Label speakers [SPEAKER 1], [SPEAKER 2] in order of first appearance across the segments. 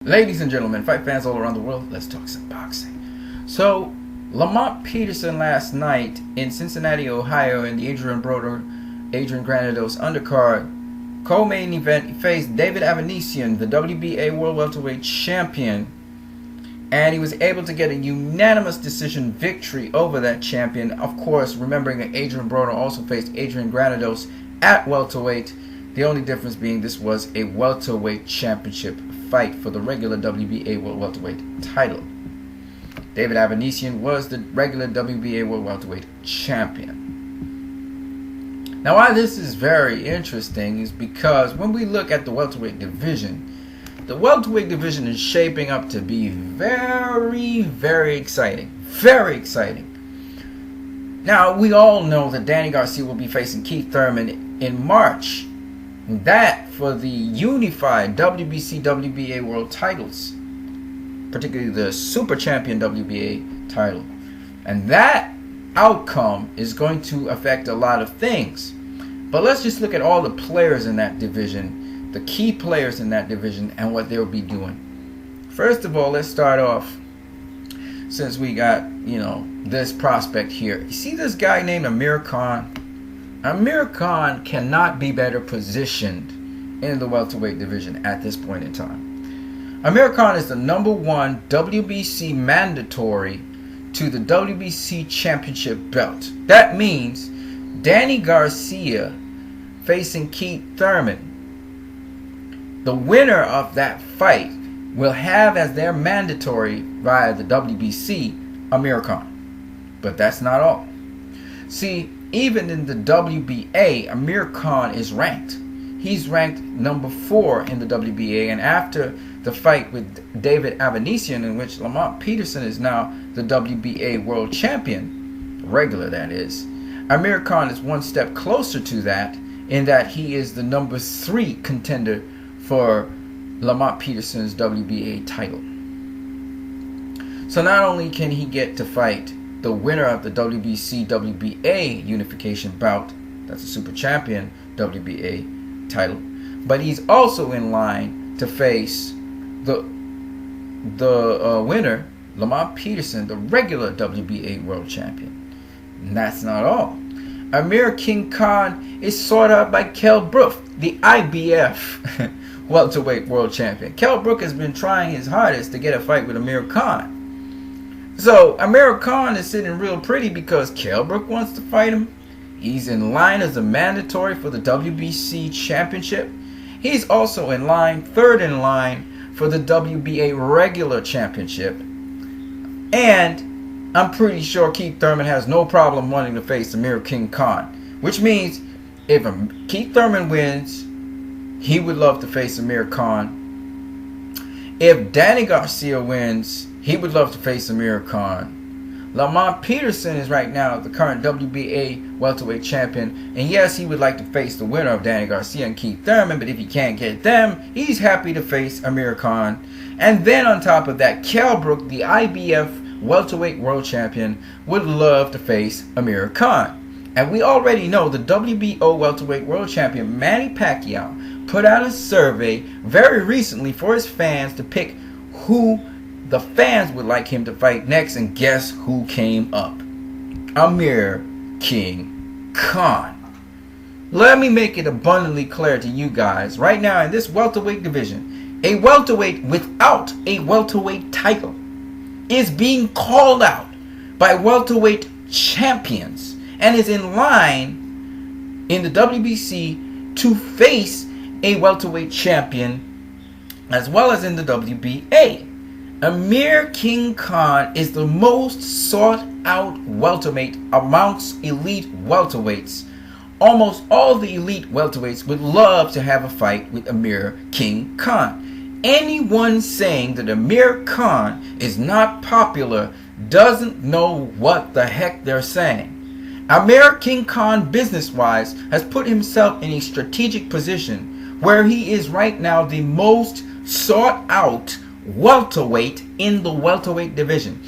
[SPEAKER 1] Ladies and gentlemen, fight fans all around the world, let's talk some boxing. So, Lamont Peterson last night in Cincinnati, Ohio, in the Adrian Granados undercard co-main event, he faced David Avanesyan, the WBA World Welterweight Champion, and he was able to get a unanimous decision victory over that champion. Of course, remembering that Adrian Broner also faced Adrian Granados at welterweight. The only difference being this was a welterweight championship fight for the regular WBA World Welterweight title. David Avanesyan was the regular WBA World Welterweight Champion. Now, why this is very interesting is because when we look at the welterweight division is shaping up to be very, very exciting. Very exciting. Now, we all know that Danny Garcia will be facing Keith Thurman in March. That for the unified WBC, WBA world titles, particularly the Super Champion WBA title. And that outcome is going to affect a lot of things. But let's just look at all the players in that division, the key players in that division, and what they'll be doing. First of all, let's start off, since we got, this prospect here. You see this guy named Amir Khan? Amir Khan cannot be better positioned in the welterweight division at this point in time. Amir Khan is the #1 WBC mandatory to the WBC championship belt. That means Danny Garcia facing Keith Thurman. The winner of that fight will have as their mandatory via the WBC Amir Khan. But that's not all. See, even in the WBA, Amir Khan is ranked. He's ranked #4 in the WBA, and after the fight with David Avanesyan, in which Lamont Peterson is now the WBA World Champion, regular that is, Amir Khan is one step closer to that, in that he is the #3 contender for Lamont Peterson's WBA title. So not only can he get to fight the winner of the WBC WBA unification bout, that's a Super Champion WBA title, but he's also in line to face the winner, Lamont Peterson, the regular WBA World Champion. And that's not all. Amir King Khan is sought out by Kell Brook, the IBF welterweight world champion. Kell Brook has been trying his hardest to get a fight with Amir Khan. So Amir Khan is sitting real pretty because Kell Brook wants to fight him. He's in line as a mandatory for the WBC championship. He's also in line, third in line, for the WBA regular championship. And I'm pretty sure Keith Thurman has no problem wanting to face Amir King Khan. Which means if Keith Thurman wins, he would love to face Amir Khan. If Danny Garcia wins, he would love to face Amir Khan. Lamont Peterson is right now the current WBA welterweight champion, and yes, he would like to face the winner of Danny Garcia and Keith Thurman, but if he can't get them, he's happy to face Amir Khan. And then on top of that, Kell Brook, the IBF welterweight world champion, would love to face Amir Khan. And we already know the WBO welterweight world champion Manny Pacquiao put out a survey very recently for his fans to pick who the fans would like him to fight next, and guess who came up? Amir King Khan. Let me make it abundantly clear to you guys, right now in this welterweight division, a welterweight without a welterweight title is being called out by welterweight champions and is in line in the WBC to face a welterweight champion as well as in the WBA. Amir King Khan is the most sought out welterweight amongst elite welterweights. Almost all the elite welterweights would love to have a fight with Amir King Khan. Anyone saying that Amir Khan is not popular doesn't know what the heck they're saying. Amir King Khan, business-wise, has put himself in a strategic position where he is right now the most sought out welterweight in the welterweight division.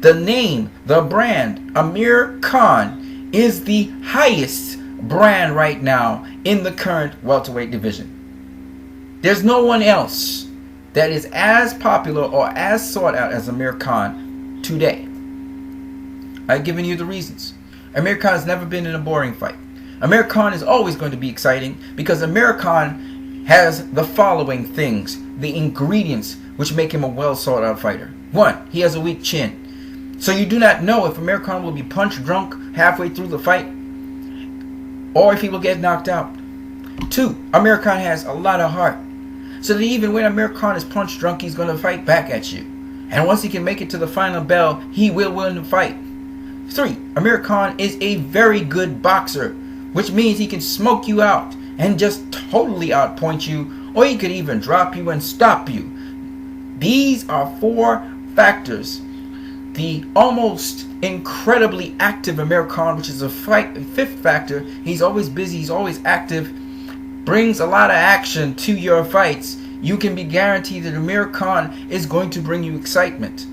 [SPEAKER 1] The name, the brand, Amir Khan, is the highest brand right now in the current welterweight division. There's no one else that is as popular or as sought out as Amir Khan today. I've given you the reasons. Amir Khan has never been in a boring fight. Amir Khan is always going to be exciting because Amir Khan has the following things, the ingredients which make him a well sought out fighter. 1, he has a weak chin. So you do not know if Amir Khan will be punch drunk halfway through the fight or if he will get knocked out. 2, Amir Khan has a lot of heart. So that even when Amir Khan is punch drunk, he's going to fight back at you. And once he can make it to the final bell, he will win the fight. 3, Amir Khan is a very good boxer, which means he can smoke you out and just totally outpoint you, or he could even drop you and stop you. These are 4 factors. The almost incredibly active Amir Khan, which is a 5th factor. He's always busy, he's always active, brings a lot of action to your fights. You can be guaranteed that Amir Khan is going to bring you excitement.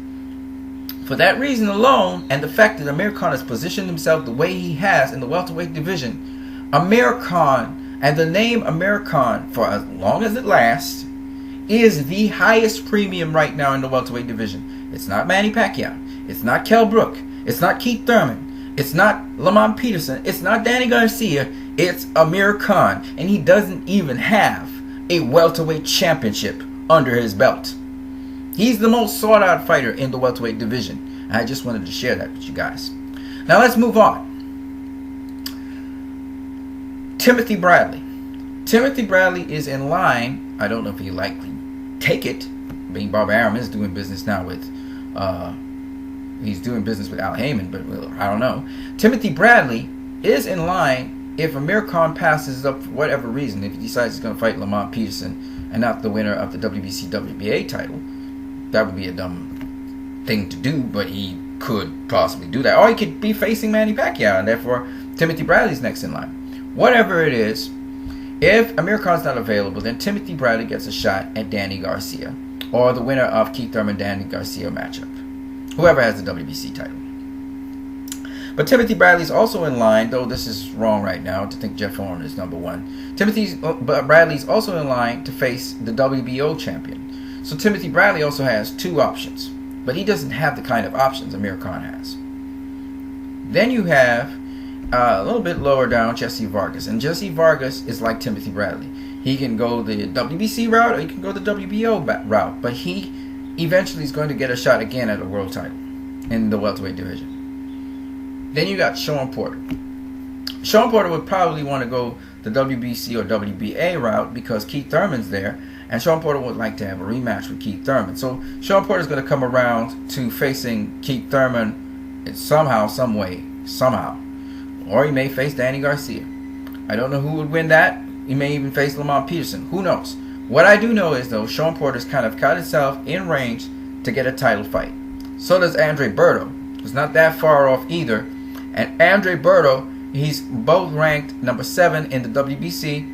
[SPEAKER 1] For that reason alone, and the fact that Amir Khan has positioned himself the way he has in the welterweight division, Amir Khan and the name Amir Khan, for as long as it lasts, is the highest premium right now in the welterweight division. It's not Manny Pacquiao. It's not Kell Brook. It's not Keith Thurman. It's not Lamont Peterson. It's not Danny Garcia. It's Amir Khan. And he doesn't even have a welterweight championship under his belt. He's the most sought out fighter in the welterweight division. I just wanted to share that with you guys. Now let's move on. Timothy Bradley. Timothy Bradley is in line. I don't know if he likely take it. Being Barbara Arum is doing business now with he's doing business with Al Heyman, but I don't know. Timothy Bradley is in line if Amir Khan passes up for whatever reason. If he decides he's going to fight Lamont Peterson and not the winner of the WBC WBA title, that would be a dumb thing to do, but he could possibly do that. Or he could be facing Manny Pacquiao, and therefore Timothy Bradley's next in line. Whatever it is, if Amir Khan's not available, then Timothy Bradley gets a shot at Danny Garcia, or the winner of Keith Thurman-Danny Garcia matchup, whoever has the WBC title. But Timothy Bradley's also in line, though this is wrong right now, to think Jeff Horn is number 1. Timothy Bradley's also in line to face the WBO champion. So Timothy Bradley also has 2 options, but he doesn't have the kind of options Amir Khan has. Then you have a little bit lower down Jesse Vargas, and Jesse Vargas is like Timothy Bradley. He can go the WBC route or he can go the WBO route, but he eventually is going to get a shot again at a world title in the welterweight division. Then you got Sean Porter. Sean Porter would probably want to go the WBC or WBA route because Keith Thurman's there, and Sean Porter would like to have a rematch with Keith Thurman. So Sean Porter's going to come around to facing Keith Thurman somehow, some way, somehow. Or he may face Danny Garcia. I don't know who would win that. He may even face Lamont Peterson. Who knows? What I do know is, though, Sean Porter's kind of got himself in range to get a title fight. So does Andre Berto, who's not that far off either. And Andre Berto, he's both ranked number 7 in the WBC.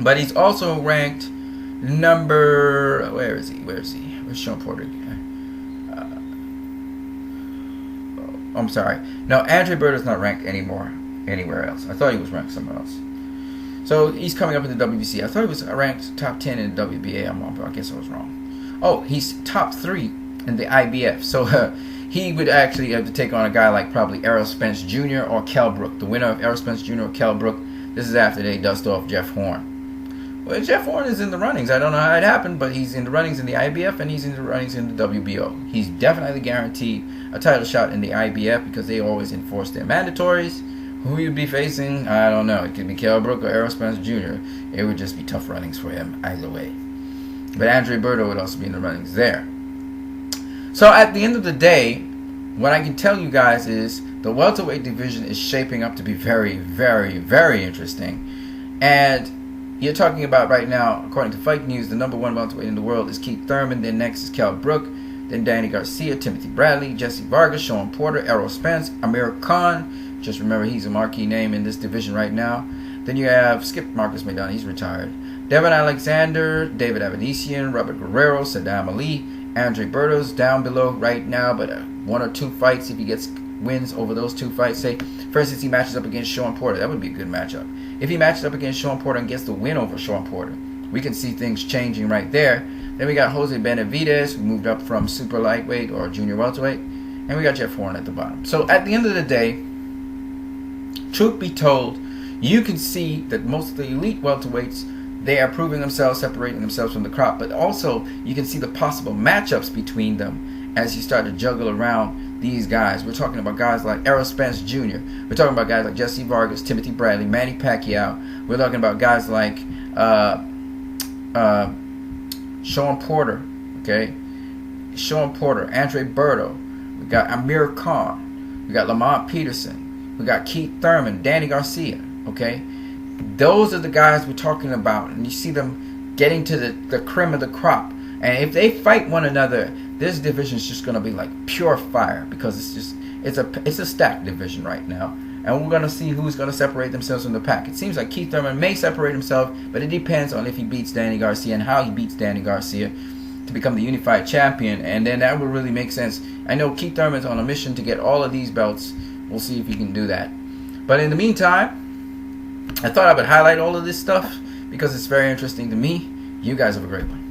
[SPEAKER 1] But he's also ranked number... Where is he? Where's Sean Porter? I'm sorry. No, Andre Berto's not ranked anymore anywhere else. I thought he was ranked somewhere else. So he's coming up in the WBC. I thought he was ranked top 10 in the WBA. I guess I was wrong. Oh, he's top 3 in the IBF. So he would actually have to take on a guy like probably Errol Spence Jr. or Kell Brook. The winner of Errol Spence Jr. or Kell Brook. This is after they dust off Jeff Horn. Well, Jeff Horn is in the runnings. I don't know how it happened, but he's in the runnings in the IBF and he's in the runnings in the WBO. He's definitely guaranteed a title shot in the IBF because they always enforce their mandatories. Who you'd be facing, I don't know. It could be Kell Brook or Errol Spence Jr. It would just be tough runnings for him either way. But Andre Berto would also be in the runnings there. So at the end of the day, what I can tell you guys is the welterweight division is shaping up to be very, very, very interesting. And you're talking about right now, according to Fight News, the number 1 welterweight in the world is Keith Thurman. Then next is Kell Brook. Then Danny Garcia, Timothy Bradley, Jesse Vargas, Sean Porter, Errol Spence, Amir Khan. Just remember, he's a marquee name in this division right now. Then you have Skip Marcus Maidana, he's retired. Devin Alexander, David Avanesyan, Robert Guerrero, Saddam Ali, Andre Berto's down below right now, but 1 or 2 fights, if he gets wins over those 2 fights, say, for instance, he matches up against Sean Porter, that would be a good matchup. If he matches up against Sean Porter and gets the win over Sean Porter, we can see things changing right there. Then we got Jose Benavidez, who moved up from super lightweight or junior welterweight. And we got Jeff Horn at the bottom. So at the end of the day, truth be told, you can see that most of the elite welterweights, they are proving themselves, separating themselves from the crop. But also, you can see the possible matchups between them as you start to juggle around these guys. We're talking about guys like Errol Spence Jr. We're talking about guys like Jesse Vargas, Timothy Bradley, Manny Pacquiao. We're talking about guys like Sean Porter, okay? Sean Porter, Andre Berto. We got Amir Khan. We got Lamont Peterson. We got Keith Thurman, Danny Garcia, okay? Those are the guys we're talking about. And you see them getting to the cream of the crop. And if they fight one another, this division is just going to be like pure fire, because it's a stacked division right now. And we're going to see who's going to separate themselves from the pack. It seems like Keith Thurman may separate himself, but it depends on if he beats Danny Garcia and how he beats Danny Garcia to become the unified champion. And then that would really make sense. I know Keith Thurman's on a mission to get all of these belts. We'll see if he can do that. But in the meantime, I thought I would highlight all of this stuff because it's very interesting to me. You guys have a great one.